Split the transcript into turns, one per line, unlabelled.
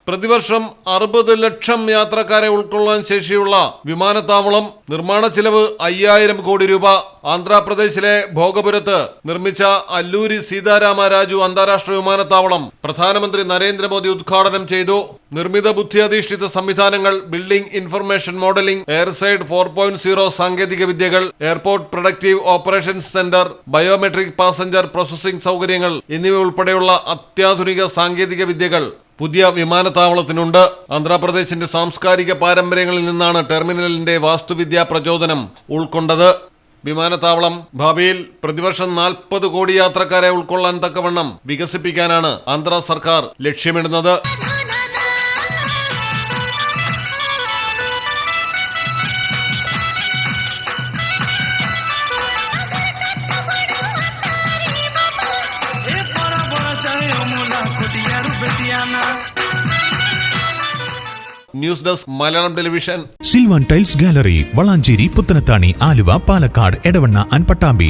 പ്രതിവർഷം 60 ലക്ഷം യാത്രക്കാരെ ഉൾക്കൊള്ളാൻ ശേഷിയുള്ള വിമാനത്താവളം നിർമ്മാണ ചിലവ് 5000 കോടി രൂപ. ആന്ധ്രാപ്രദേശിലെ ഭോഗപുരത്ത് നിർമ്മിച്ച അല്ലൂരി സീതാരാമ രാജു അന്താരാഷ്ട്ര വിമാനത്താവളം പ്രധാനമന്ത്രി നരേന്ദ്രമോദി ഉദ്ഘാടനം ചെയ്തു. നിർമ്മിത ബുദ്ധി അധിഷ്ഠിത സംവിധാനങ്ങൾ, ബിൽഡിംഗ് ഇൻഫർമേഷൻ മോഡലിംഗ്, എയർസൈഡ് 4.0 സാങ്കേതിക വിദ്യകൾ, airport productive operations centre, biometric passenger processing സൗകര്യങ്ങൾ എന്നിവ ഉൾപ്പെടെയുള്ള അത്യാധുനിക സാങ്കേതിക വിദ്യകൾ പുതിയ വിമാനത്താവളത്തിനുണ്ട്. ആന്ധ്രാപ്രദേശിന്റെ സാംസ്കാരിക പാരമ്പര്യങ്ങളിൽ നിന്നാണ് ടെർമിനലിന്റെ വാസ്തുവിദ്യാ പ്രചോദനം ഉൾക്കൊണ്ടത്. വിമാനത്താവളം ഭാവിയിൽ പ്രതിവർഷം 40 കോടി യാത്രക്കാരെ ഉൾക്കൊള്ളാൻ തക്കവണ്ണം വികസിപ്പിക്കാനാണ് ആന്ധ്ര സർക്കാർ ലക്ഷ്യമിടുന്നത്. News desk Malayalam television.
Silvan tiles gallery, Valanchery, Puthanathani, Aluva, Palakkad, Edavanna and Pattambi.